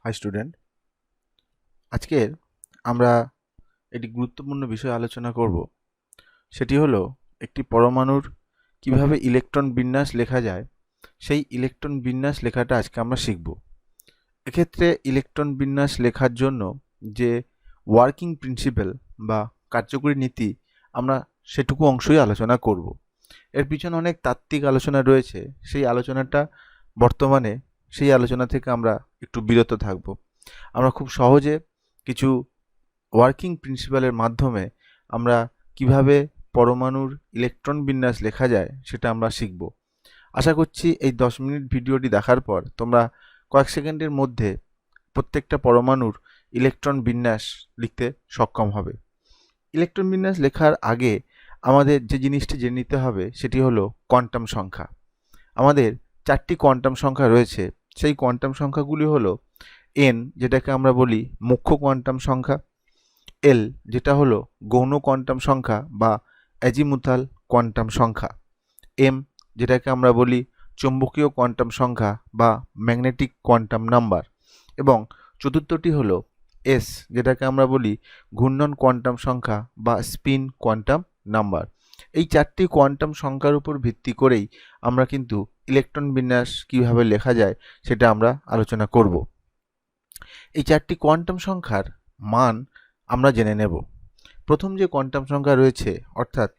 High student, আজকের আমরা একটি গুরুত্বপূর্ণ বিষয় আলোচনা করব। সেটি হলো একটি পরমাণুর কিভাবে ইলেকট্রন বিন্যাস লেখা যায়, সেই ইলেকট্রন বিন্যাস লেখাটা আজকে আমরা শিখব। এক্ষেত্রে ইলেকট্রন বিন্যাস লেখার জন্য যে ওয়ার্কিং প্রিন্সিপাল বা কার্যকরী নীতি, আমরা সেটুকু অংশই আলোচনা করব। এর পিছনে অনেক তাত্ত্বিক আলোচনা রয়েছে, সেই আলোচনাটা বর্তমানে সেই আলোচনা থেকে আমরা একটু বিরত থাকব। আমরা খুব সহজে কিছু ওয়ার্কিং প্রিন্সিপালের মাধ্যমে আমরা কিভাবে পরমাণুর ইলেকট্রন বিন্যাস লেখা যায় সেটা আমরা শিখব। আশা করছি এই 10 মিনিট ভিডিওটি দেখার পর তোমরা কয়েক সেকেন্ডের মধ্যে প্রত্যেকটা পরমাণুর ইলেকট্রন বিন্যাস লিখতে সক্ষম হবে। ইলেকট্রন বিন্যাস লেখার আগে আমাদের যে জিনিসটি জেনে নিতে হবে সেটি হলো কোয়ান্টাম সংখ্যা। আমাদের 4টি কোয়ান্টাম সংখ্যা রয়েছে। সেই কোয়ান্টাম সংখ্যাগুলি হলো n, যেটাকে আমরা বলি মুখ্য কোয়ান্টাম সংখ্যা; l, যেটা হলো গৌণ কোয়ান্টাম সংখ্যা বা অ্যাজিমুথাল কোয়ান্টাম সংখ্যা; m, যেটাকে আমরা বলি চৌম্বকীয় কোয়ান্টাম সংখ্যা বা ম্যাগনেটিক কোয়ান্টাম নাম্বার; এবং চতুর্থটি হলো s, যেটাকে আমরা বলি ঘূর্ণন কোয়ান্টাম সংখ্যা বা স্পিন কোয়ান্টাম নাম্বার। এই 4টি কোয়ান্টাম সংখ্যার উপর ভিত্তি করেই আমরা কিন্তু ইলেকট্রন বিন্যাস কিভাবে লেখা যায় সেটা আমরা আলোচনা করব। এই 4টি কোয়ান্টাম সংখ্যার মান আমরা জেনে নেব। প্রথম যে কোয়ান্টাম সংখ্যা রয়েছে অর্থাৎ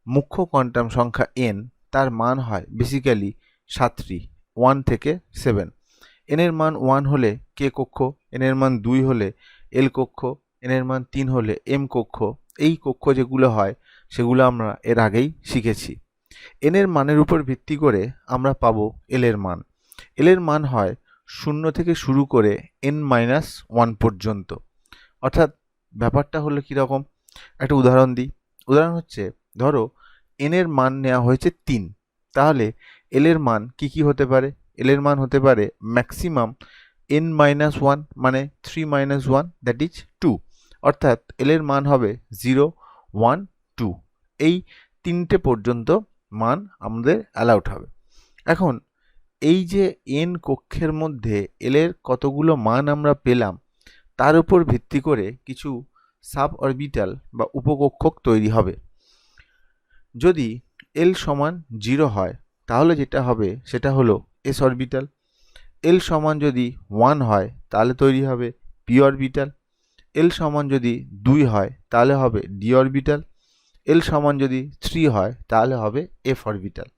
মুখ্য কোয়ান্টাম সংখ্যা n, তার মান হয় বেসিক্যালি 7টি, 1 থেকে 7। n এর মান 1 হলে k কক্ষ, n এর মান 2 হলে l কক্ষ, n এর মান 3 হলে m কক্ষ। এই কক্ষ যেগুলো হয় সেগুলো আমরা এর আগেই শিখেছি। n এর মানের উপর ভিত্তি করে আমরা পাবো l এর মান। l এর মান হয় 0 থেকে শুরু করে n-1 পর্যন্ত। অর্থাৎ ব্যাপারটা হলো কীরকম, একটা উদাহরণ দিই। উদাহরণ হচ্ছে, ধরো n এর মান নেওয়া হয়েছে 3, তাহলে l এর মান কি কি হতে পারে? l এর মান হতে পারে ম্যাক্সিমাম n-1, মানে 3-1, দ্যাট ইজ 2। অর্থাৎ l এর মান হবে 0, 1, 2। এই 3টে পর্যন্ত মান আমাদের অ্যালাউড হবে। এখন এই যে n কক্ষের মধ্যে l এর কতগুলো মান আমরা পেলাম, তার উপর ভিত্তি করে কিছু সাব অরবিটাল বা উপকক্ষক তৈরি হবে। যদি l সমান 0 হয় তাহলে যেটা হবে সেটা হলো s অরবিটাল। l সমান যদি 1 হয় তাহলে তৈরি হবে p অরবিটাল। l সমান যদি 2 হয় তাহলে হবে d অরবিটাল। l সমান যদি 3 হয় তাহলে হবে f অরবিটাল।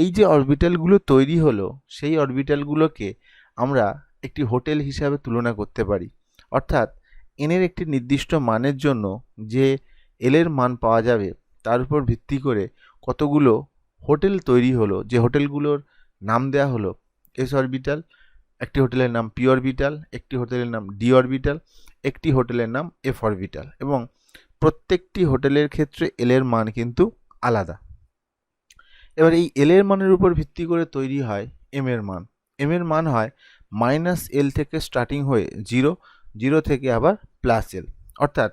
এই যে অরবিটালগুলো তৈরি হলো, সেই অরবিটালগুলোকে আমরা একটি হোটেল হিসাবে তুলনা করতে পারি। অর্থাৎ n এর একটি নির্দিষ্ট মানের জন্য যে l এর মান পাওয়া যাবে, তার উপর ভিত্তি করে কতগুলো হোটেল তৈরি হলো, যে হোটেলগুলোর নাম দেওয়া হলো s অরবিটাল, একটি হোটেলের নাম p অরবিটাল, একটি হোটেলের নাম d অরবিটাল, একটি হোটেলের নাম f অরবিটাল। এবং প্রত্যেকটি হোটেলের ক্ষেত্রে l এর মান কিন্তু আলাদা। এবার এই l এর মানের উপর ভিত্তি করে তৈরি হয় m এর মান। m এর মান হয় -l থেকে স্টার্টিং হয়ে 0, 0 থেকে আবার +l। অর্থাৎ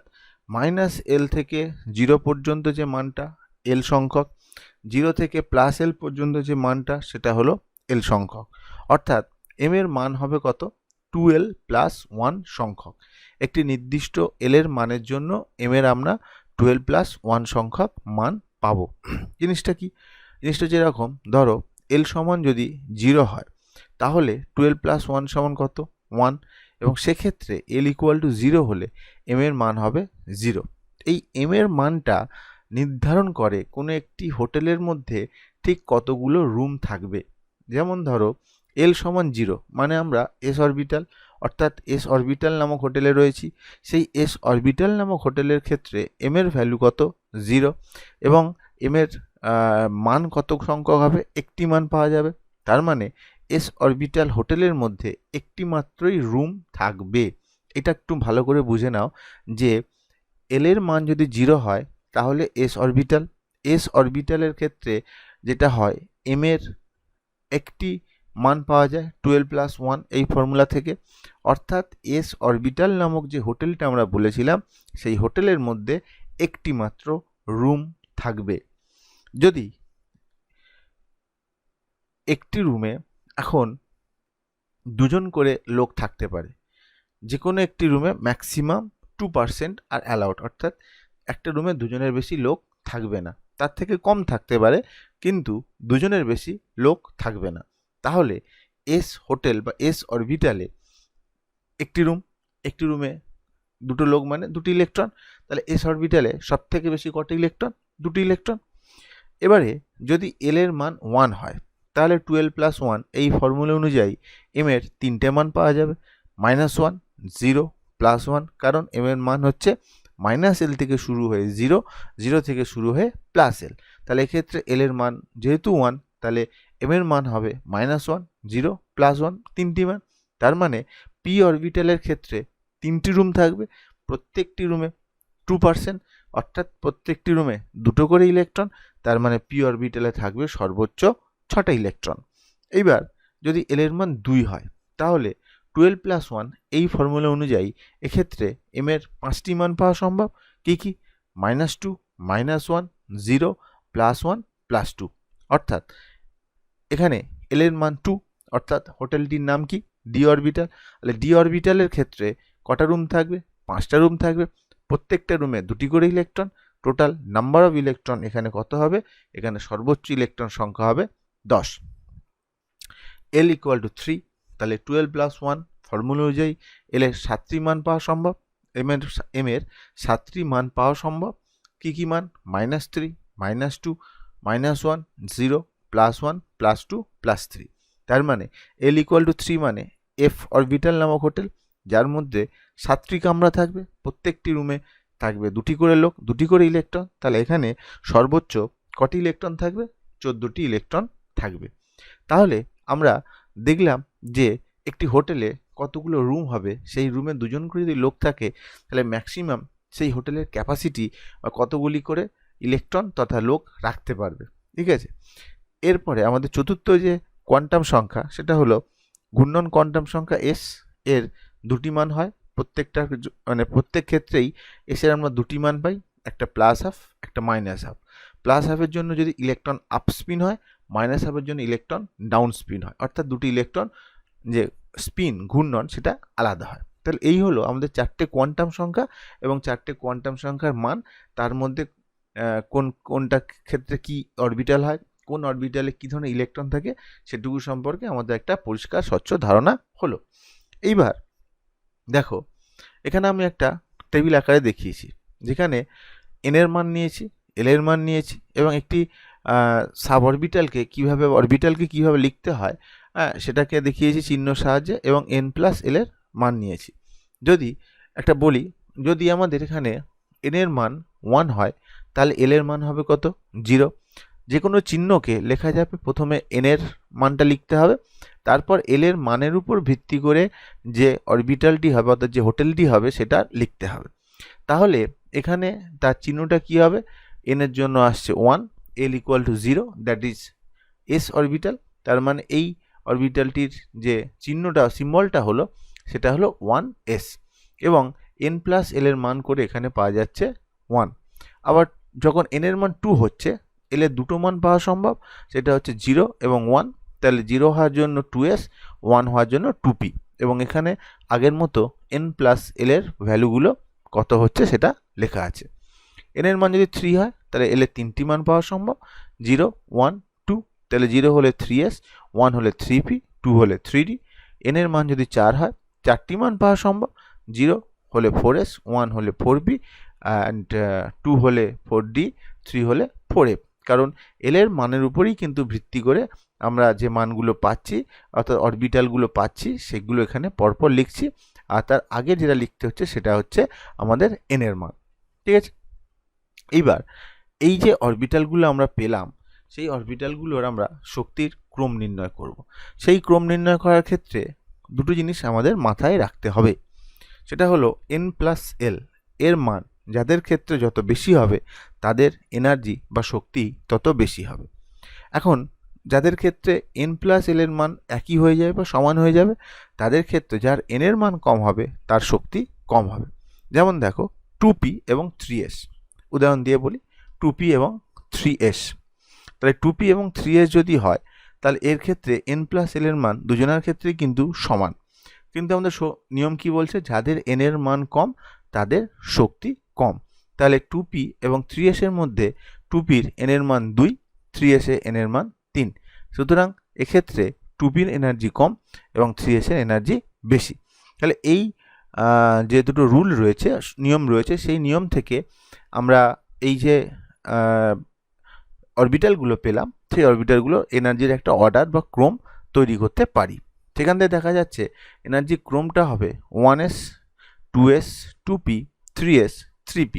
-l থেকে 0 পর্যন্ত যে মানটা l সংখ্যক, 0 থেকে +l পর্যন্ত যে মানটা সেটা হলো l সংখ্যক। অর্থাৎ m এর মান হবে কত? 2l + 1 সংখ্যক। একটি নির্দিষ্ট l এর মানের জন্য m এর আমরা 12 + 1 সংখ্যক মান পাবো। জিনিসটা কি? জিনিসটা যেরকম, ধরো l সমান যদি 0 হয় তাহলে 12 + 1 সমান কত? 1। এবং সেক্ষেত্রে l = 0 হলে m এর মান হবে 0। এই m এর মানটা নির্ধারণ করে কোনো একটি হোটেলের মধ্যে ঠিক কতগুলো রুম থাকবে। যেমন ধরো l সমান 0, মানে আমরা s অরবিটাল অর্থাৎ s অরবিটাল নামক হোটেলে রয়েছি। সেই s অরবিটাল নামক হোটেলের ক্ষেত্রে m এর ভ্যালু কত? 0। এবং m এর মান কত সংখ্যক হবে? একটি মান পাওয়া যাবে। তার মানে s অরবিটাল হোটেলের মধ্যে একটি মাত্রই রুম থাকবে। এটা একটু ভালো করে বুঝে নাও যে l এর মান যদি 0 হয় তাহলে s অরবিটাল, s অরবিটালের ক্ষেত্রে যেটা হয় m এর একটি মান পাওয়া যায় 12 + 1 এই ফর্মুলা থেকে। অর্থাৎ s অরবিটাল নামক যে হোটেলটা আমরা বলেছিলাম, সেই হোটেলের মধ্যে একটি মাত্র রুম থাকবে। যদি একটি রুমে এখন দুজন করে লোক থাকতে পারে, যে কোনো একটি রুমে ম্যাক্সিমাম 2% আর অ্যালাউড, অর্থাৎ একটা রুমে দুজনের বেশি লোক থাকবে না, তার থেকে কম থাকতে পারে কিন্তু দুজনের বেশি লোক থাকবে না। তাহলে এস হোটেল বা এস অরবিটালে একটি রুমে দুটো লোক মানে দুটি ইলেকট্রন, তাহলে এস অরবিটালে সব থেকে বেশি কটি ইলেকট্রন? দুটি ইলেকট্রন। এবারে যদি এল এর মান 1 হয় তাহলে 12 + 1 এই ফর্মুলা অনুযায়ী এম এর তিনটে মান পাওয়া যাবে, -1, 0, +1, কারণ এম এর মান হচ্ছে -L থেকে শুরু হয়ে 0, 0 থেকে শুরু হয়ে +L। তাহলে এক্ষেত্রে এল এর মান যেহেতু 1, তাহলে এম এর মান হবে -1, 0, +1, তিনটি মান। তার মানে পি অরবিটালের ক্ষেত্রে তিনটি রুম থাকবে, প্রত্যেকটি রুমে 2%, অর্থাৎ প্রত্যেকটি রুমে দুটো করে ইলেকট্রন। তার মানে পি অরবিটালে থাকবে সর্বোচ্চ 6টা ইলেকট্রন। এইবার যদি এল এর মান 2 হয় তাহলে 12 + 1 এই ফর্মুলা অনুযায়ী এক্ষেত্রে এম এর 5টি মান পাওয়া সম্ভব। কি কি? -2, -1, 0, +1, +2। অর্থাৎ এখানে এল এর মান 2, অর্থাৎ হোটেলটির নাম কি? D orbital. তাহলে ডি অরবিটালের ক্ষেত্রে কটা রুম থাকবে? 5টা রুম থাকবে, প্রত্যেকটা রুমে দুটি করে electron. Total number of electron এখানে কত হবে? এখানে সর্বোচ্চ ইলেকট্রন সংখ্যা হবে 10। L = 3, তাহলে 12 + 1 ফর্মুলা অনুযায়ী এল এর 7টি মান পাওয়া সম্ভব, এম এর 7টি মান পাওয়া সম্ভব। কি কি মান? -3, -2, -1, 0, +1, +2, +3। তার মানে L = 3 মানে এফ অরবিটাল নামক হোটেল, যার মধ্যে 7টি কামরা থাকবে, প্রত্যেকটি রুমে থাকবে দুটি করে লোক, দুটি করে ইলেকট্রন। তাহলে এখানে সর্বোচ্চ কটি ইলেকট্রন থাকবে? 14টি ইলেকট্রন থাকবে। তাহলে আমরা দেখলাম যে একটি হোটেলে কতগুলো রুম হবে, সেই রুমে দুজন করে যদি লোক থাকে তাহলে ম্যাক্সিমাম সেই হোটেলের ক্যাপাসিটি বা কতগুলি করে ইলেকট্রন তথা লোক রাখতে পারবে। ঠিক আছে, এরপরে আমাদের চতুর্থ যে কোয়ান্টাম সংখ্যা সেটা হলো ঘূর্ণন কোয়ান্টাম সংখ্যা এস। এর দুটি মান হয়, প্রত্যেক ক্ষেত্রেই এস এর আমরা দুটি মান পাই, একটা +12, একটা -12। +12-এর জন্য যদি ইলেকট্রন আপ স্পিন হয়, -12-এর জন্য ইলেকট্রন ডাউন স্পিন হয়, অর্থাৎ দুটি ইলেকট্রন যে স্পিন ঘূর্ণন সেটা আলাদা হয়। তাহলে এই হলো আমাদের 4টে কোয়ান্টাম সংখ্যা এবং 4টে কোয়ান্টাম সংখ্যার মান, তার মধ্যে কোনটা ক্ষেত্রে কি অরবিটাল হয়, কোন অরবিটালে কী ধরনের ইলেকট্রন থাকে সেটুকু সম্পর্কে আমাদের একটা পরিষ্কার স্বচ্ছ ধারণা হলো। এইবার দেখো, এখানে আমি একটা টেবিল আকারে দেখিয়েছি, যেখানে এন এর মান নিয়েছি, এল এর মান নিয়েছি এবং একটি সাব অরবিটালকে কীভাবে লিখতে হয় সেটাকে দেখিয়েছি চিহ্ন সাহায্যে, এবং n+L এর মান নিয়েছি। যদি একটা বলি, যদি আমাদের এখানে n এর মান 1 হয় তাহলে l এর মান হবে কত? 0। যে কোনো চিহ্নকে লেখা যাবে, প্রথমে n এর মানটা লিখতে হবে, তারপর l এর মানের উপর ভিত্তি করে যে অরবিটালটি হবে অর্থাৎ যে হোটেলটি হবে সেটা লিখতে হবে। তাহলে এখানে তার চিহ্নটা কি হবে? n এর জন্য আসছে 1, L = 0, that is S orbital. তার মানে এই অরবিটালটির যে চিহ্নটা সিম্বলটা হলো সেটা হলো 1s, এবং n+L এর মান করে এখানে পাওয়া যাচ্ছে 1। আবার যখন n এর মান 2 হচ্ছে, l এর দুটো মান পাওয়া সম্ভব, সেটা হচ্ছে 0 এবং 1। তাহলে 0 হওয়ার জন্য 2s, 1 হওয়ার জন্য 2p, এবং এখানে আগের মতো n+L এর ভ্যালুগুলো কত হচ্ছে সেটা লেখা আছে। n এর মান যদি 3 হয় তাহলে l এর তিনটি মান পাওয়া সম্ভব, 0, 1, 2। তাহলে 0 হলে 3s, 1 হলে 3p, 2 হলে 3d। n এর মান যদি 4 হয়, 4টি মান পাওয়া সম্ভব, 0 হলে 4s, 1 হলে 4p, অ্যান্ড 2 হলে 4d, 3 হলে 4f। কারণ l এর মানের উপরেই কিন্তু ভিত্তি করে আমরা যে মানগুলো পাচ্ছি অর্থাৎ অরবিটালগুলো পাচ্ছি সেগুলো এখানে পরপর লিখছি, আর তার আগে যেটা লিখতে হচ্ছে সেটা হচ্ছে আমাদের n এর মান। ঠিক আছে, এইবার এই যে অরবিটালগুলো আমরা পেলাম, সেই অরবিটালগুলোর আমরা শক্তির ক্রম নির্ণয় করব। সেই ক্রম নির্ণয় করার ক্ষেত্রে দুটো জিনিস আমাদের মাথায় রাখতে হবে, সেটা হলো n+L এর মান যাদের ক্ষেত্রে যত বেশি হবে তাদের এনার্জি বা শক্তি তত বেশি হবে। এখন যাদের ক্ষেত্রে n+L এর মান একই হয়ে যাবে বা সমান হয়ে যাবে, তাদের ক্ষেত্রে যার n এর মান কম হবে তার শক্তি কম হবে। যেমন দেখো 2p এবং 3s, উদাহরণ দিয়ে বলি 2p এবং 3s। তাহলে 2p এবং 3s যদি হয় তাহলে এর ক্ষেত্রে n প্লাস l এর মান দুজনের ক্ষেত্রেই কিন্তু সমান। কিন্তু আমাদের নিয়ম কি বলছে, যাদের n এর মান কম তাদের শক্তি কম। তাহলে 2p এবং 3s এর মধ্যে 2p র n এর মান 2, 3s এর n এর মান 3। সুতরাং এক্ষেত্রে 2p র এনার্জি কম এবং 3s এর এনার্জি বেশি। তাহলে এই যে দুটো রুল রয়েছে, নিয়ম রয়েছে, সেই নিয়ম থেকে আমরা এই যে অরবিটালগুলো পেলাম, সেই অরবিটালগুলো এনার্জির একটা অর্ডার বা ক্রম তৈরি করতে পারি। সেখান থেকে দেখা যাচ্ছে এনার্জি ক্রমটা হবে 1s, 2s, 2p, 3s, 3p।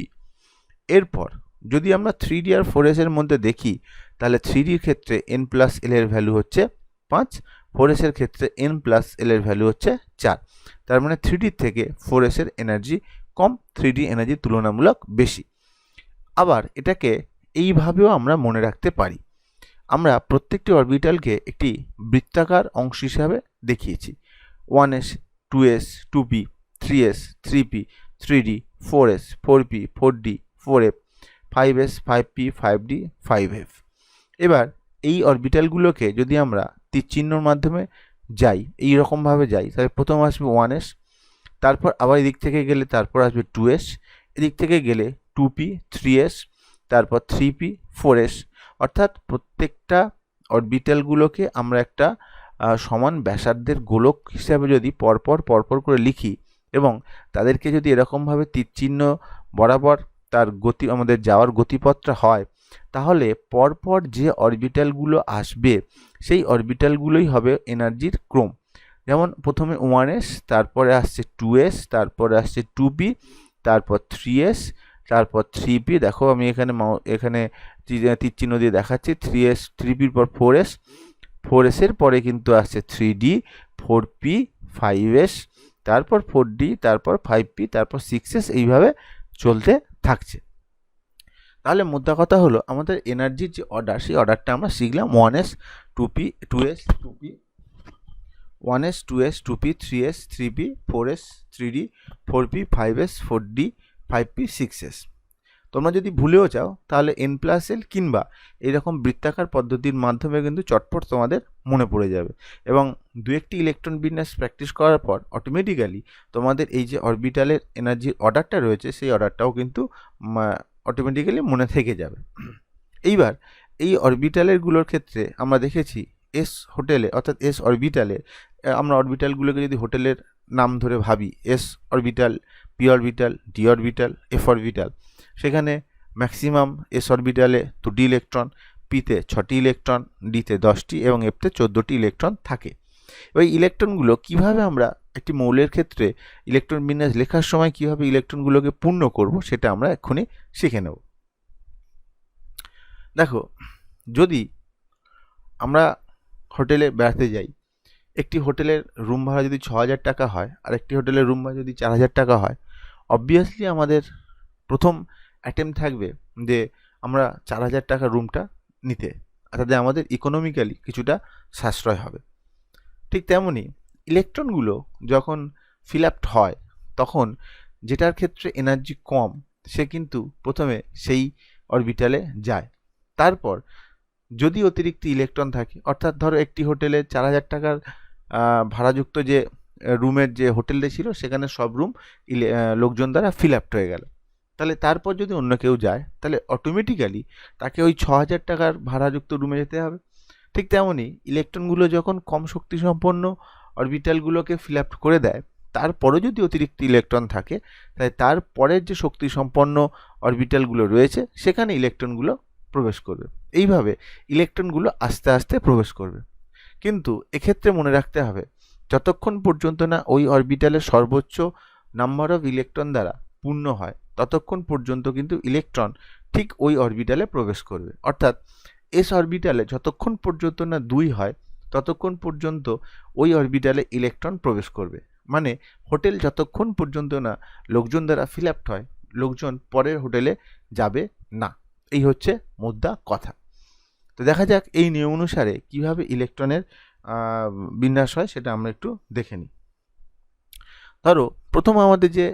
এরপর যদি আমরা 3d আর 4s এর মধ্যে দেখি, তাহলে 3dর ক্ষেত্রে n প্লাস l এর ভ্যালু হচ্ছে 5, 4s এর ক্ষেত্রে n প্লাস l এর ভ্যালু হচ্ছে 4। তার মানে 3d থেকে 4s এর এনার্জি কম, 3d এনার্জি তুলনামূলক বেশি। আবার এটাকে এইভাবেও আমরা মনে রাখতে পারি। আমরা প্রত্যেকটি অরবিটালকে একটি বৃত্তাকার অংশ হিসাবে দেখিয়েছি। 1s, 2s, 2p, 3s, 3p, 3d, 4s, 4p, 4d, 4f, 5s, 5p, 5d, 5f। এবার এই অরবিটালগুলোকে যদি আমরা তীরচিহ্নর মাধ্যমে যাই, এই রকমভাবে যাই, তাহলে প্রথম আসবে 1s, তারপর আবার এদিক থেকে গেলে তারপর আসবে 2s, এদিক থেকে গেলে 2p, 3s, তারপর 3p, 4s। অর্থাৎ প্রত্যেকটা অরবিটালগুলোকে আমরা একটা সমান ব্যাসার্ধের গোলক হিসাবে যদি পরপর করে লিখি এবং তাদেরকে যদি এরকমভাবে তীরচিহ্ন বরাবর তার গতি, আমাদের যাওয়ার গতিপথটা হয়, তাহলে পরপর যে অরবিটালগুলো আসবে সেই অরবিটালগুলোই হবে এনার্জির ক্রম। যেমন প্রথমে 1s, তারপরে আসছে 2s, তারপরে আসছে 2p, তারপর 3s, তারপর 3p। দেখো আমি এখানে তীরচিহ্ন দিয়ে দেখাচ্ছি। 3s, 3pর পর 4s, 4s এর পরে কিন্তু আসছে 3d, 4p, 5s, তারপর 4d, তারপর 5p, তারপর 6s, এইভাবে চলতে থাকছে। তাহলে মোদ্দা কথা হলো আমাদের এনার্জির যে অর্ডার, সেই অর্ডারটা আমরা শিখলাম। 1s, 2p, 2s, 2p, 1s, 2s, 2p, 3s, 3p, 4s, 3d, 4p, 5s, 4d, 5p, 6s। তোমরা যদি ভুলেও যাও তাহলে n প্লাস l কিংবা এইরকম বৃত্তাকার পদ্ধতির মাধ্যমে কিন্তু চটপট তোমাদের মনে পড়ে যাবে এবং দু একটি ইলেকট্রন বিন্যাস প্র্যাকটিস করার পর অটোমেটিক্যালি তোমাদের এই যে অরবিটালের এনার্জির অর্ডারটা রয়েছে সেই অর্ডারটাও কিন্তু অটোমেটিক্যালি মনে থেকে যাবে। এইবার এই অরবিটালেরগুলোর ক্ষেত্রে আমরা দেখেছি এস হোটেলে, অর্থাৎ এস অরবিটালে, আমরা অরবিটালগুলোকে যদি হোটেলের নাম ধরে ভাবি, S orbital, P orbital, D orbital, F orbital, সেখানে ম্যাক্সিমাম এস অরবিটালে 2টি ইলেকট্রন, পিতে 6টি ইলেকট্রন, ডিতে 10টি এবং এফতে 14টি ইলেকট্রন থাকে। ওই ইলেকট্রনগুলো কিভাবে আমরা একটি মৌলের ক্ষেত্রে ইলেকট্রন বিন্যাস লেখার সময় কিভাবে ইলেকট্রনগুলোকে পূর্ণ করব সেটা আমরা এক্ষুনি শিখে নেব। দেখো, যদি আমরা হোটেলে বেড়াতে যাই, একটি হোটেলের রুম ভাড়া যদি 6,000 টাকা হয় আর একটি হোটেলের রুম ভাড়া যদি 4,000 টাকা হয়, অবভিয়াসলি আমাদের প্রথম অ্যাটেম্প থাকবে যে আমরা 4,000 টাকা রুমটা নিতে, তাতে আমাদের ইকোনমিক্যালি কিছুটা সাশ্রয় হবে। ঠিক তেমনই ইলেকট্রনগুলো যখন ফিল আপ হয় তখন যেটার ক্ষেত্রে এনার্জি কম সে কিন্তু প্রথমে সেই অরবিটালে যায়। তারপর যদি অতিরিক্ত ইলেকট্রন থাকে, অর্থাৎ ধরো একটি হোটেলে 4,000 টাকার ভাড়াযুক্ত যে রুমের যে হোটেলটা ছিল সেখানে সব রুম লোকজন দ্বারা ফিল আপ হয়ে গেল, তাহলে তারপর যদি অন্য কেউ যায় তাহলে অটোমেটিক্যালি তাকে ওই 6,000 টাকার ভাড়াযুক্ত রুমে যেতে হবে। ঠিক তেমনই ইলেকট্রনগুলো যখন কম শক্তিসম্পন্ন অরবিটালগুলোকে ফিল আপ করে দেয়, তারপরে যদি অতিরিক্ত ইলেকট্রন থাকে তাই তারপরের যে শক্তিসম্পন্ন অরবিটালগুলো রয়েছে সেখানে ইলেকট্রনগুলো প্রবেশ করবে। এইভাবে ইলেকট্রনগুলো আস্তে আস্তে প্রবেশ করবে। কিন্তু এক্ষেত্রে মনে রাখতে হবে, যতক্ষণ পর্যন্ত না ওই অরবিটালের সর্বোচ্চ নাম্বার অফ ইলেকট্রন দ্বারা পূর্ণ হয় ততক্ষণ পর্যন্ত কিন্তু ইলেকট্রন ঠিক ওই অরবিটালে প্রবেশ করবে। অর্থাৎ এস অরবিটালে যতক্ষণ পর্যন্ত না 2 হয় ততক্ষণ পর্যন্ত ওই অরবিটালে ইলেকট্রন প্রবেশ করবে। মানে হোটেল যতক্ষণ পর্যন্ত না লোকজন দ্বারা ফিল আপ হয়, লোকজন পরের হোটেলে যাবে না। এই হচ্ছে মুদ্রা কথা। তো দেখা যাক এই নিয়ম অনুসারে কিভাবে ইলেকট্রনের বিন্যাস হয় সেটা আমরা একটু দেখে নিই। ধরো প্রথম আমাদের যে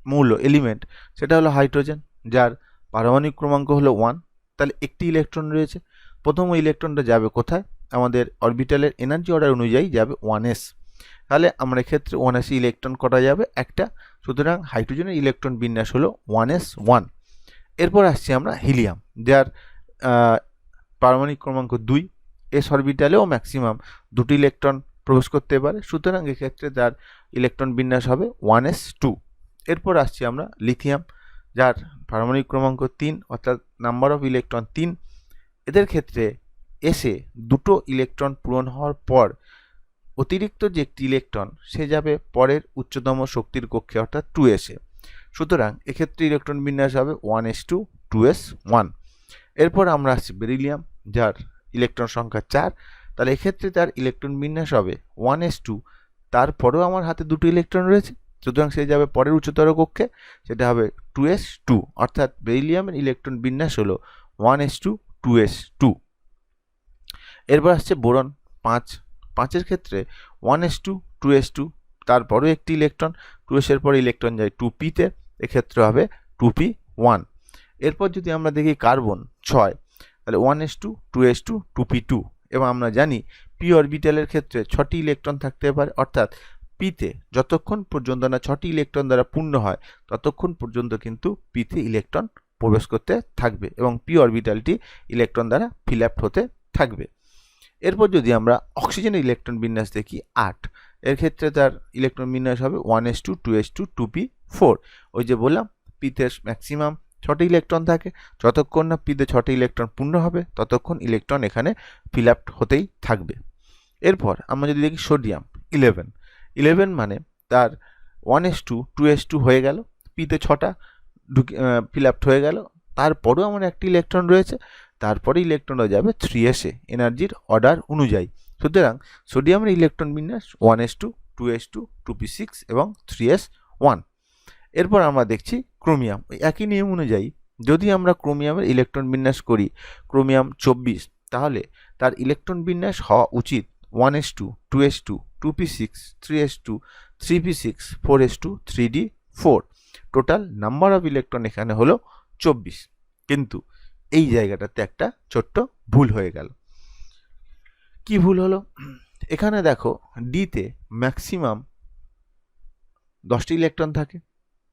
মৌল এলিমেন্ট সেটা হলো হাইড্রোজেন, যার পারমাণবিক ক্রমাঙ্ক হলো 1। তাহলে একটি ইলেকট্রন রয়েছে, প্রথম ইলেকট্রনটা যাবে কোথায়? আমাদের অরবিটালের এনার্জি অর্ডার অনুযায়ী যাবে 1s। তাহলে আমরা এক্ষেত্রে 1s ইলেকট্রন করা যাবে একটা, সুতরাং হাইড্রোজেনের ইলেকট্রন বিন্যাস হলো 1s1। এরপর আসছি আমরা হিলিয়াম, যার পারমাণবিক ক্রমাঙ্ক 2, এস অরবিটালেও ম্যাক্সিমাম 2টি ইলেকট্রন প্রবেশ করতে পারে, সুতরাং এক্ষেত্রে তার ইলেকট্রন বিন্যাস হবে 1s2। এরপর আসছি আমরা লিথিয়াম, যার পারমাণবিক ক্রমাঙ্ক 3 অর্থাৎ নাম্বার অফ ইলেকট্রন 3। এদের ক্ষেত্রে এসে দুটো ইলেকট্রন পূরণ হওয়ার পর অতিরিক্ত যে একটি ইলেকট্রন সে যাবে পরের উচ্চতম শক্তির কক্ষে অর্থাৎ 2s-এ, সুতরাং এক্ষেত্রে ইলেকট্রন বিন্যাস হবে 1s2 2s1। এরপর আমরা আসছি বেরিলিয়াম, যার ইলেকট্রন সংখ্যা 4, তাহলে এক্ষেত্রে তার ইলেকট্রন বিন্যাস হবে 1s2, তারপরেও আমার হাতে দুটো ইলেকট্রন রয়েছে, সুতরাং সে যাবে পরের উচ্চতর কক্ষে, সেটা হবে 2s2, অর্থাৎ বেরিলিয়ামের ইলেকট্রন বিন্যাস হলো 1s2 2s2। এরপর আসছে বোরন 5 এর ক্ষেত্রে 1s2 2s2, তারপরেও একটি ইলেকট্রন, 2s এর পরে ইলেকট্রন যায় 2p-তে, এক্ষেত্রে হবে 2p1। এরপর যদি আমরা দেখি কার্বন 6, তাহলে 1s2 2s2 2p2, এবং আমরা জানি পি অরবিটালের ক্ষেত্রে 6টি ইলেকট্রন থাকতে পারে, অর্থাৎ পিতে যতক্ষণ পর্যন্ত না 6টি ইলেকট্রন দ্বারা পূর্ণ হয় ততক্ষণ পর্যন্ত কিন্তু পিতে ইলেকট্রন প্রবেশ করতে থাকবে এবং পি অরবিটালটি ইলেকট্রন দ্বারা ফিল আপ হতে থাকবে। এরপর যদি আমরা অক্সিজেনের ইলেকট্রন বিন্যাস দেখি 8, এর ক্ষেত্রে তার ইলেকট্রন বিন্যাস হবে 1s2 2s2 2p4। ওই যে বললাম পিতে ম্যাক্সিমাম 6টি ইলেকট্রন থাকে, যতক্ষণ না পিতে 6টি ইলেকট্রন পূর্ণ হবে ততক্ষণ ইলেকট্রন এখানে ফিল আপ হতেই থাকবে। এরপর আমরা যদি দেখি সোডিয়াম 11 মানে তার 1s2 2s2 হয়ে গেল, পিতে 6টা ফিল আপ হয়ে গেল, তারপরেও আমার একটি ইলেকট্রন রয়েছে, তারপরে ইলেকট্রনটা যাবে 3s-এ এনার্জির অর্ডার অনুযায়ী, সুতরাং সোডিয়ামের ইলেকট্রন বিন্যাস 1s2 2s2 2p6 এবং 3s1। এরপর আমরা দেখছি ক্রোমিয়াম, একই নিয়ম অনুযায়ী যদি আমরা ক্রোমিয়ামের ইলেকট্রন বিন্যাস করি ক্রোমিয়াম 24, তাহলে তার ইলেকট্রন বিন্যাস হওয়া উচিত 1s2 2s2 2p6 3s2 3p6 4s2 3d4। Total number of electron এখানে হলো 24, কিন্তু এই জায়গাটাতে একটা ছোট্ট ভুল হয়ে গেল। কি ভুল হলো? এখানে দেখো ডিতে ম্যাক্সিমাম 10টি ইলেকট্রন থাকে,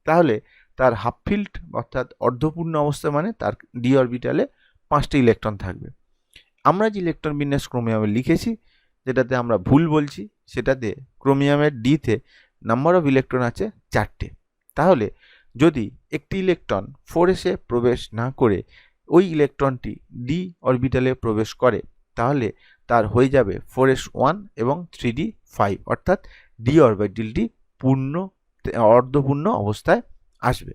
তাহলে তার হাফ ফিল্ড অর্থাৎ অর্ধপূর্ণ অবস্থা মানে তার ডি অরবিটালে 5টি ইলেকট্রন থাকবে। আমরা যে ইলেকট্রন বিন্যাস ক্রোমিয়ামে লিখেছি, যেটাতে আমরা ভুল বলছি, সেটাতে ক্রোমিয়ামের ডিতে নাম্বার অফ ইলেকট্রন আছে 4টে। তাহলে যদি একটি ইলেকট্রন 4s-এ প্রবেশ না করে ওই ইলেকট্রনটি ডি অরবিটালে প্রবেশ করে, তাহলে তার হয়ে যাবে 4s1 এবং 3d5, অর্থাৎ ডি অরবিটালটি অর্ধপূর্ণ অবস্থায় আসবে।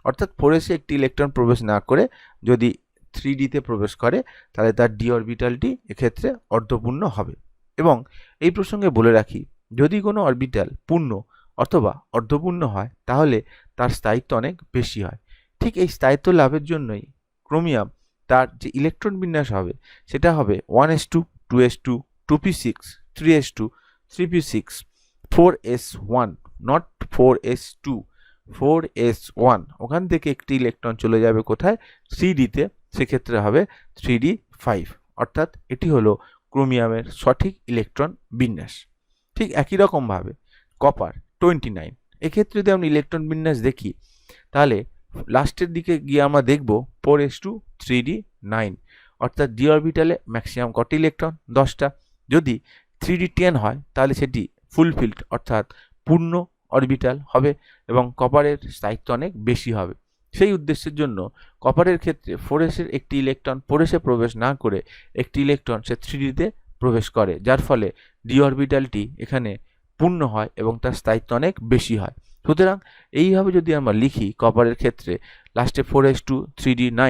অর্থাৎ 4s-এ একটি ইলেকট্রন প্রবেশ না করে যদি 3d-তে প্রবেশ করে, তাহলে তার ডি অরবিটালটি এক্ষেত্রে অর্ধপূর্ণ হবে। এবং এই প্রসঙ্গে বলে রাখি, যদি কোনো অরবিটাল পূর্ণ অথবা অর্ধপূর্ণ হয় তাহলে তার স্থায়িত্ব অনেক বেশি হয়। ঠিক এই স্থায়িত্ব লাভের জন্যই ক্রোমিয়াম তার যে ইলেকট্রন বিন্যাস হবে সেটা হবে 1s2 2s2 2p6 3s2 3p6 4s1, not 4s2 4s1। ওখান থেকে একটি ইলেকট্রন চলে যাবে কোথায়? 3d-তে, সেক্ষেত্রে হবে 3d5, অর্থাৎ এটি হলো ক্রোমিয়ামের সঠিক ইলেকট্রন বিন্যাস। ঠিক একই রকমভাবে কপার 29, এক্ষেত্রে যদি আমরা ইলেকট্রন বিন্যাস দেখি তাহলে লাস্টের দিকে গিয়ে আমরা দেখব 4s2 3d9, অর্থাৎ ডি অরবিটালে ম্যাক্সিমাম কটি ইলেকট্রন? 10টা। যদি 3d10 হয় তাহলে সেটি ফুলফিল্ড অর্থাৎ পূর্ণ অরবিটাল হবে এবং কপারের স্থায়িত্ব অনেক বেশি হবে। সেই উদ্দেশ্যের জন্য কপারের ক্ষেত্রে 4s-এর একটি ইলেকট্রন 4s-এ প্রবেশ না করে একটি ইলেকট্রন সে 3d-তে প্রবেশ করে, যার ফলে ডি অরবিটালটি এখানে পূর্ণ হয় এবং তার স্থায়িত্ব অনেক বেশি হয়। সুতরাং এইভাবে যদি আমরা লিখি কপারের ক্ষেত্রে লাস্টে 4s2 3d9,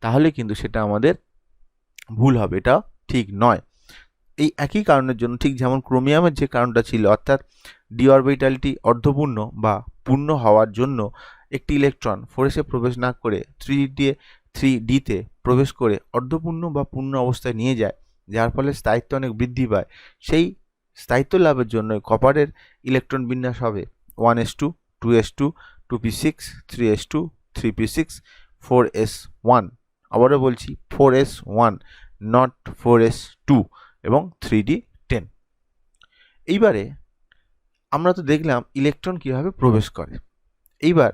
তাহলে কিন্তু সেটা আমাদের ভুল হবে, এটা ঠিক নয়। এই একই কারণের জন্য, ঠিক যেমন ক্রোমিয়ামের যে কারণটা ছিল, অর্থাৎ ডি অরবিটালটি অর্ধপূর্ণ বা পূর্ণ হওয়ার জন্য একটি ইলেকট্রন 4s-এ প্রবেশ না করে 3d-তে প্রবেশ করে অর্ধপূর্ণ বা পূর্ণ অবস্থায় নিয়ে যায়, যার ফলে স্থায়িত্ব অনেক বৃদ্ধি পায়। সেই স্থায়িত্ব লাভের জন্য কপারের ইলেকট্রন বিন্যাস হবে 1s2 2s2 2p6 3s2 3p6 4s1। আবারও বলছি 4s1, নট 4s2। এবং 3d10। এইবারে আমরা তো দেখলাম ইলেকট্রন কিভাবে প্রবেশ করে, এইবার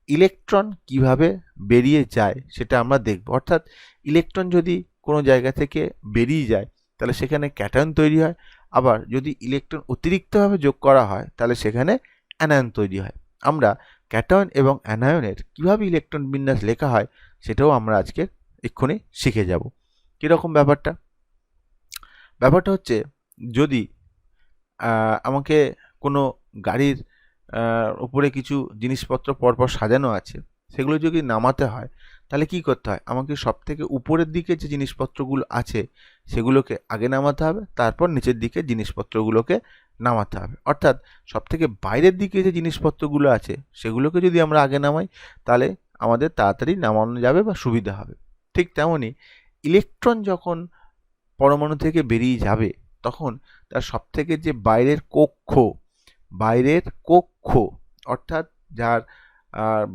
ইলেকট্রন কিভাবে বেরিয়ে যায় সেটা আমরা দেখব। অর্থাৎ ইলেকট্রন যদি কোনো জায়গা থেকে বেরিয়ে যায় তাহলে সেখানে ক্যাটায়ন তৈরি হয়, আবার যদি ইলেকট্রন অতিরিক্তভাবে যোগ করা হয় তাহলে সেখানে অ্যানায়ন তৈরি হয়। আমরা ক্যাটায়ন এবং অ্যানায়নের কিভাবে ইলেকট্রন বিন্যাস লেখা হয় সেটাও আমরা আজকে এক্ষুনি শিখে যাব। কীরকম ব্যাপারটা হচ্ছে, যদি আমাকে কোনো গাড়ির উপরে কিছু জিনিসপত্র পরপর সাজানো আছে, সেগুলো যদি নামাতে হয় তাহলে কি করতে হয়, আমাকে সবথেকে উপরের দিকে যে জিনিসপত্রগুলো আছে সেগুলোকে আগে নামাতে হবে, তারপর নিচের দিকে জিনিসপত্রগুলোকে নামাতে হবে। অর্থাৎ সবথেকে বাইরের দিকে যে জিনিসপত্রগুলো আছে সেগুলোকে যদি আমরা আগে নামাই তাহলে আমাদের তাড়াতাড়ি নামানো যাবে বা সুবিধা হবে। ঠিক তেমনই ইলেকট্রন যখন পরমাণু থেকে বেরিয়ে যাবে তখন তার সবথেকে যে বাইরের কক্ষ অর্থাৎ যার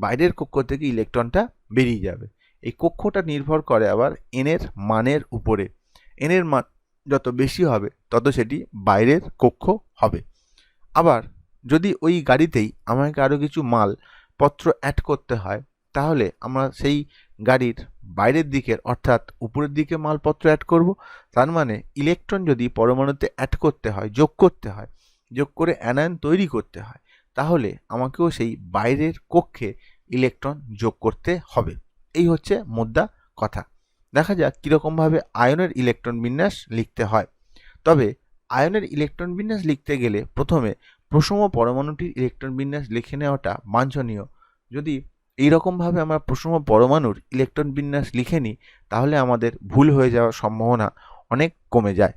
বাইরের কক্ষ থেকে ইলেকট্রনটা বেরিয়ে যাবে, এই কক্ষটা নির্ভর করে আবার এনের মানের উপরে। এনের মান যত বেশি হবে তত সেটি বাইরের কক্ষ হবে। আবার যদি ওই গাড়িতেই আমাকে আরও কিছু মালপত্র অ্যাড করতে হয় তাহলে আমরা সেই গাড়ির বাইরের দিকের অর্থাৎ উপরের দিকে মালপত্র অ্যাড করব। তার মানে ইলেকট্রন যদি পরমাণুতে অ্যাড করতে হয়, যোগ করে অ্যানায়ন তৈরি করতে হয়, তাহলে আমাকেও সেই বাইরের কক্ষে ইলেকট্রন যোগ করতে হবে। এই হচ্ছে মোদ্দা কথা। দেখা যাক কীরকমভাবে আয়নের ইলেকট্রন বিন্যাস লিখতে হয়। তবে আয়নের ইলেকট্রন বিন্যাস লিখতে গেলে প্রথমে প্রসম পরমাণুটির ইলেকট্রন বিন্যাস লিখে নেওয়াটা বাঞ্ছনীয়। যদি এইরকমভাবে আমরা প্রসম পরমাণুর ইলেকট্রন বিন্যাস লিখে নিই তাহলে আমাদের ভুল হয়ে যাওয়ার সম্ভাবনা অনেক কমে যায়।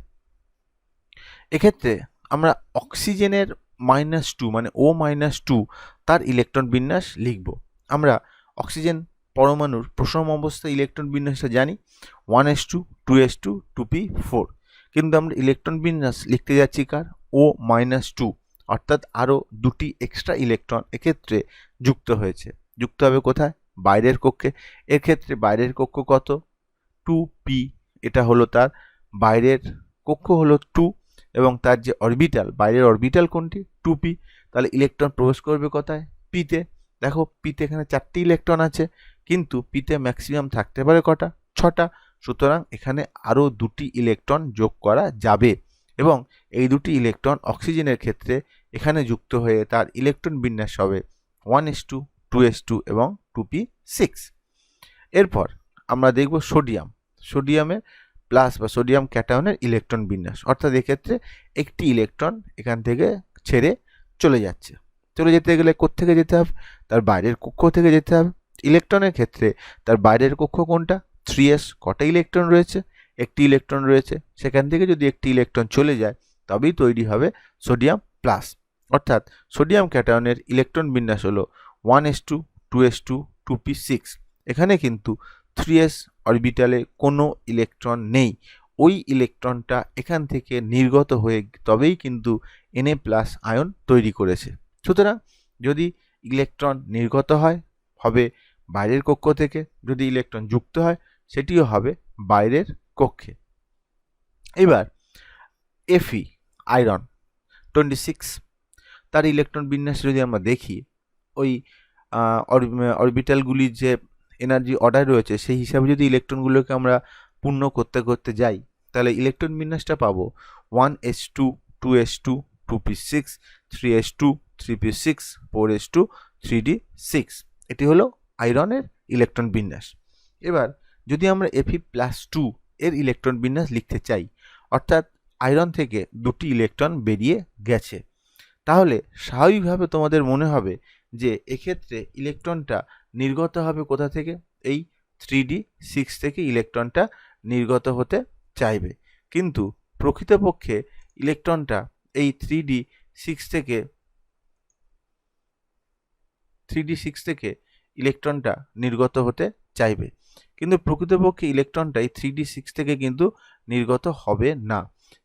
এক্ষেত্রে আমরা অক্সিজেনের -2 মানে O-2 তার ইলেকট্রন বিন্যাস লিখব। আমরা অক্সিজেন পরমাণুর প্রসম অবস্থায় ইলেকট্রন বিন্যাসটা জানি 1s2 2s2 2p4, কিন্তু আমরা ইলেকট্রন বিন্যাস লিখতে যাচ্ছি কার, O-2, অর্থাৎ আরও দুটি এক্সট্রা ইলেকট্রন এক্ষেত্রে যুক্ত হবে কোথায়, বাইরের কক্ষে। এর ক্ষেত্রে বাইরের কক্ষ কত, 2p, এটা হলো তার বাইরের কক্ষ হলো 2 এবং তার যে অরবিটাল, বাইরের অরবিটাল কোনটি, 2p। তাহলে ইলেকট্রন প্রবেশ করবে কোথায়, পিতে। দেখো পিতে এখানে 4টি ইলেকট্রন আছে, কিন্তু পিতে ম্যাক্সিমাম থাকতে পারে কটা, 6টা। সুতরাং এখানে আরও দুটি ইলেকট্রন যোগ করা যাবে এবং এই দুটি ইলেকট্রন অক্সিজেনের ক্ষেত্রে এখানে যুক্ত হয়ে তার ইলেকট্রন বিন্যাস হবে 1s2 2s2 এবং 2p6। এরপর আমরা দেখব সোডিয়ামের প্লাস বা সোডিয়াম ক্যাটায়নের ইলেকট্রন বিন্যাস। অর্থাৎ এক্ষেত্রে একটি ইলেকট্রন এখান থেকে ছেড়ে চলে যেতে গেলে কোত্থেকে যেতে হবে, তার বাইরের কক্ষ থেকে যেতে হবে। ইলেকট্রনের ক্ষেত্রে তার বাইরের কক্ষ কোনটা, 3s। কটা ইলেকট্রন রয়েছে, একটি ইলেকট্রন রয়েছে, সেখান থেকে যদি একটি ইলেকট্রন চলে যায় তবেই তৈরি হবে সোডিয়াম প্লাস। অর্থাৎ সোডিয়াম ক্যাটায়নের ইলেকট্রন বিন্যাস হলো 1s2 2s2 2p6। এখানে কিন্তু 3s অরবিটালে কোনো ইলেকট্রন নেই, ওই ইলেকট্রনটা এখান থেকে নির্গত হয়ে তবেই কিন্তু Na+ আয়ন তৈরি করেছে। সুতরাং যদি ইলেকট্রন নির্গত হয় হবে বাইরের কক্ষ থেকে, যদি ইলেকট্রন যুক্ত হয় সেটিও হবে বাইরের কক্ষে। এবার Fe আয়রন 26, তার ইলেকট্রন বিন্যাস যদি আমরা দেখি, ওই অরবিটালগুলির যে এনার্জি অর্ডার রয়েছে সেই হিসাবে যদি ইলেকট্রনগুলোকে আমরা পূর্ণ করতে যাই তাহলে ইলেকট্রন বিন্যাসটা পাবো 1s2 2s2 2p6 3s2 3p6 4s2 3d6। এটি হলো আয়রনের ইলেকট্রন বিন্যাস। এবার যদি আমরা Fe+2 এর ইলেকট্রন বিন্যাস লিখতে চাই, অর্থাৎ আয়রন থেকে দুটি ইলেকট্রন বেরিয়ে গেছে, তাহলে স্বাভাবিকভাবে তোমাদের মনে হবে যে এক্ষেত্রে ইলেকট্রনটা নির্গত হবে কোথা থেকে, এই 3d6 থেকে ইলেকট্রনটা নির্গত হতে চাইবে। কিন্তু প্রকৃতপক্ষে ইলেকট্রনটা এই 3d6 থেকে ইলেকট্রনটা নির্গত হতে চাইবে, কিন্তু প্রকৃতপক্ষে ইলেকট্রনটা এই 3d6 থেকে কিন্তু নির্গত হবে না।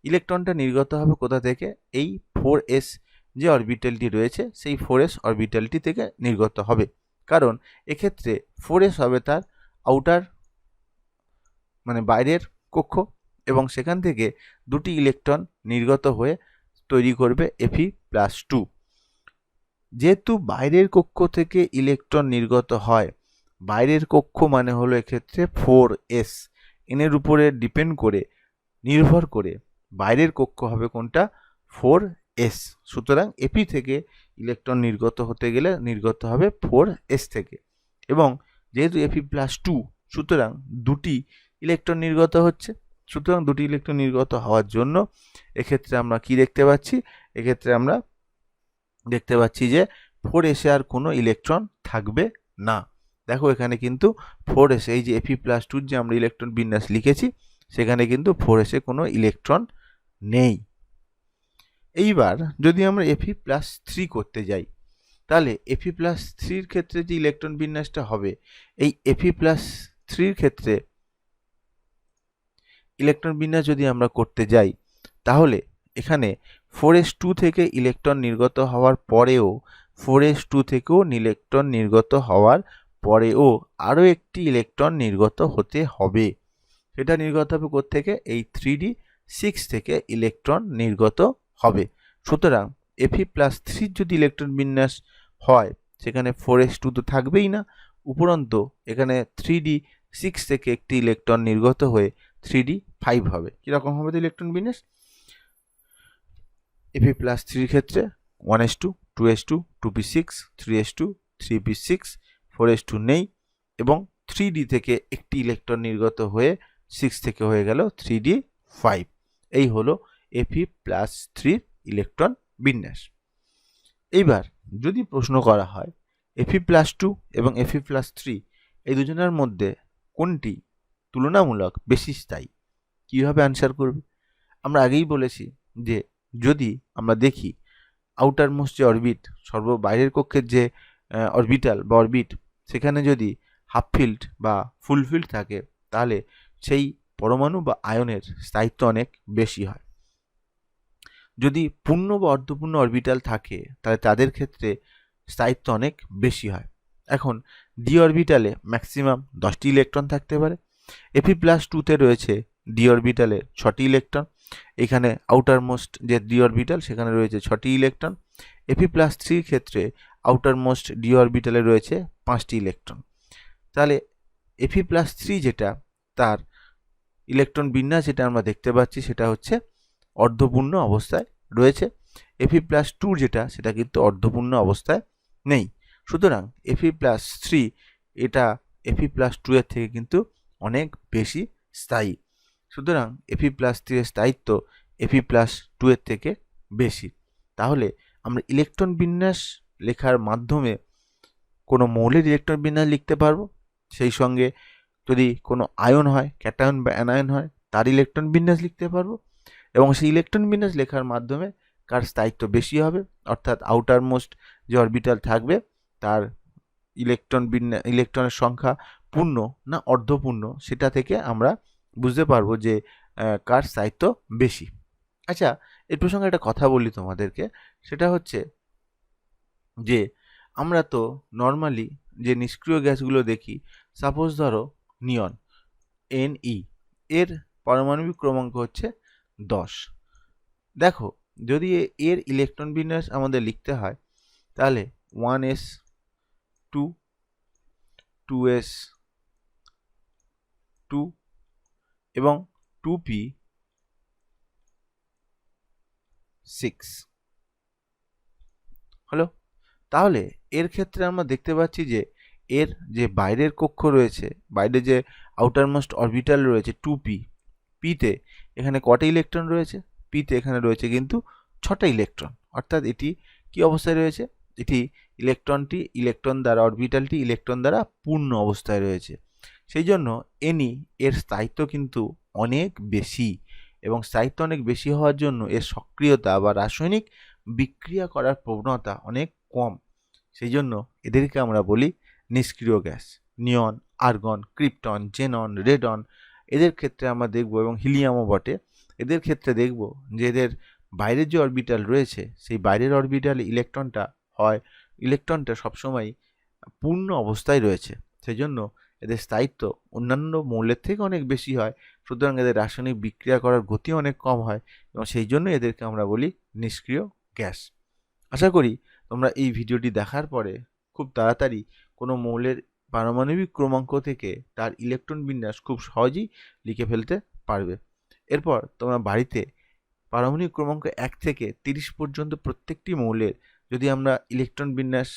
ইলেকট্রনটা নির্গত হবে কোথা থেকে, এই 4s যে অরবিটালটি রয়েছে সেই 4s অরবিটালটি থেকে নির্গত হবে। কারণ এক্ষেত্রে 4s হবে তার আউটার মানে বাইরের কক্ষ এবং সেখান থেকে দুটি ইলেকট্রন নির্গত হয়ে তৈরি করবে Fe+2। যেহেতু বাইরের কক্ষ থেকে ইলেকট্রন নির্গত হয়, বাইরের কক্ষ মানে হলো এক্ষেত্রে 4s, এর উপরে ডিপেন্ড করে নির্ভর করে বাইরের কক্ষ হবে কোনটা? 4s। সুতরাং Fe থেকে ইলেকট্রন নির্গত হতে গেলে নির্গত হবে 4s থেকে, এবং যেহেতু Fe+2 সুতরাং দুটি ইলেকট্রন নির্গত হচ্ছে। সুতরাং দুটি ইলেকট্রন নির্গত হওয়ার জন্য এক্ষেত্রে আমরা কি দেখতে পাচ্ছি? এক্ষেত্রে আমরা দেখতে পাচ্ছি যে 4s আর কোনো ইলেকট্রন থাকবে না। দেখো এখানে কিন্তু 4s, এই যে Fe+2 যে আমরা ইলেকট্রন বিন্যাস লিখেছি সেখানে কিন্তু 4s এ কোনো ইলেকট্রন নেই। এইবার যদি আমরা Fe+3 করতে যাই, তাহলে Fe+3 ক্ষেত্রে যে ইলেকট্রন বিন্যাসটা হবে, এই Fe+3 ক্ষেত্রে ইলেকট্রন বিন্যাস যদি আমরা করতে যাই, তাহলে এখানে 4s2 থেকে ইলেকট্রন নির্গত হওয়ার পরেও 4s2 থেকেও ইলেকট্রন নির্গত হওয়ার পরেও আরও একটি ইলেকট্রন নির্গত হতে হবে। সেটা নির্গত হবে কোত্থেকে? এই 3d6 থেকে ইলেকট্রন নির্গত হবে। সুতরাং Fe+3 যদি ইলেকট্রন বিন্যাস হয়, সেখানে 4s2 তো থাকবেই না, উপরন্তু এখানে 3d6 থেকে একটি ইলেকট্রন নির্গত হয়ে 3d5 হবে। কীরকম হবে তো ইলেকট্রন বিন্যাস? Fe+3 ক্ষেত্রে 1s2, 2s2, 2p6, 3s2, 3p6, 4s2 নেই, এবং 3d থেকে একটি ইলেকট্রন নির্গত হয়ে 6 থেকে হয়ে গেল 3d5। এই হলো Fe+3 ইলেকট্রন বিন্যাস। এইবার যদি প্রশ্ন করা হয় Fe+2 এবং Fe+3 এই দুজনের মধ্যে কোনটি তুলনামূলক বেশি স্থায়ী, কীভাবে অ্যান্সার করবে? আমরা আগেই বলেছি যে যদি আমরা দেখি আউটার মোস্ট যে অরবিট, বাইরের কক্ষের যে অরবিটাল বা অরবিট, সেখানে যদি হাফ ফিল্ড বা ফুল ফিল্ড থাকে, তাহলে সেই পরমাণু বা আয়নের স্থায়িত্ব অনেক বেশি হয়। যদি পূর্ণ বা অর্ধপূর্ণ অরবিটাল থাকে, তাহলে তাদের ক্ষেত্রে স্থায়িত্ব অনেক বেশি হয়। এখন ডি অরবিটালে ম্যাক্সিমাম 10টি ইলেকট্রন থাকতে পারে। Fe+2তে রয়েছে ডি অরবিটালে 6টি ইলেকট্রন। এখানে আউটার মোস্ট যে ডি অরবিটাল, সেখানে রয়েছে 6টি ইলেকট্রন। Fe+3 ক্ষেত্রে আউটার মোস্ট ডি অরবিটালে রয়েছে 5টি ইলেকট্রন। তাহলে Fe+3 যেটা, তার ইলেকট্রন বিন্যাস যেটা আমরা দেখতে পাচ্ছি সেটা হচ্ছে অর্ধপূর্ণ অবস্থায় রয়েছে। Fe+2 যেটা, সেটা কিন্তু অর্ধপূর্ণ অবস্থায় নেই। সুতরাং Fe+3 এটা Fe+2 এর থেকে কিন্তু অনেক বেশি স্থায়ী। সুতরাং Fe+3 এর স্থায়িত্ব Fe+2 এর থেকে বেশি। তাহলে আমরা ইলেকট্রন বিন্যাস লেখার মাধ্যমে কোনো মৌলের ইলেকট্রন বিন্যাস লিখতে পারবো, সেই সঙ্গে যদি কোনো আয়ন হয়, ক্যাটায়ন বা অ্যানায়ন হয়, তার ইলেকট্রন বিন্যাস লিখতে পারবো, এবং সেই ইলেকট্রন বিন্যাস লেখার মাধ্যমে কার স্থায়িত্ব বেশি হবে, অর্থাৎ আউটার মোস্ট যে অরবিটাল থাকবে তার ইলেকট্রনের সংখ্যা পূর্ণ না অর্ধপূর্ণ, সেটা থেকে আমরা বুঝতে পারবো যে কার স্থায়িত্ব বেশি। আচ্ছা, এর প্রসঙ্গে একটা কথা বলি তোমাদেরকে, সেটা হচ্ছে যে আমরা তো নর্মালি যে নিষ্ক্রিয় গ্যাসগুলো দেখি, সাপোজ ধরো নিয়ন Ne, এর পারমাণবিক ক্রমাঙ্ক হচ্ছে 10। দেখো যদি এর ইলেকট্রন বিন্যাস আমাদের লিখতে হয়, তাহলে 1s 2, 2s 2 এবং 2p 6 হলো। তাহলে এর ক্ষেত্রে আমরা দেখতে পাচ্ছি যে এর যে বাইরের কক্ষ রয়েছে, বাইরে যে আউটার মোস্ট অরবিটাল রয়েছে 2p, পিতে এখানে কটা ইলেকট্রন রয়েছে? পিতে এখানে রয়েছে কিন্তু 6টা ইলেকট্রন, অর্থাৎ এটি কি অবস্থায় রয়েছে? এটি ইলেকট্রন দ্বারা, অরবিটালটি ইলেকট্রন দ্বারা পূর্ণ অবস্থায় রয়েছে। সেই জন্য Ne এর স্থায়িত্ব কিন্তু অনেক বেশি, এবং স্থায়িত্ব অনেক বেশি হওয়ার জন্য এর সক্রিয়তা বা রাসায়নিক বিক্রিয়া করার প্রবণতা অনেক কম। সেই জন্য এদেরকে আমরা বলি নিষ্ক্রিয় গ্যাস। নিয়ন, আর্গন, ক্রিপ্টন, জেনন, রেডন, এদের ক্ষেত্রে আমরা দেখব, এবং হিলিয়ামও বটে, এদের ক্ষেত্রে দেখব যে এদের বাইরের যে অরবিটাল রয়েছে, সেই বাইরের অরবিটাল ইলেকট্রনটা সবসময় পূর্ণ অবস্থায় রয়েছে। সেই জন্য এদের স্থায়িত্ব অন্যান্য মৌলের থেকে অনেক বেশি হয়, সুতরাং এদের রাসায়নিক বিক্রিয়া করার গতি অনেক কম হয় এবং সেই জন্য এদেরকে আমরা বলি নিষ্ক্রিয় গ্যাস। আশা করি তোমরা এই ভিডিওটি দেখার পরে খুব তাড়াতাড়ি কোনো মৌলের পারমাণবিক ক্রমাঙ্ক থেকে তার ইলেকট্রন বিন্যাস খুব সহজেই লিখে ফেলতে পারবে। এরপর তোমরা বাড়িতে পারমাণবিক ক্রমাঙ্ক 1 থেকে 30 পর্যন্ত প্রত্যেকটি মৌলের যদি আমরা ইলেকট্রন বিন্যাস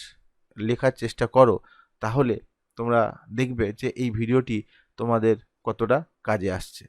লেখার চেষ্টা করো, তাহলে তোমরা দেখবে যে এই ভিডিওটি তোমাদের কতটা কাজে আসছে।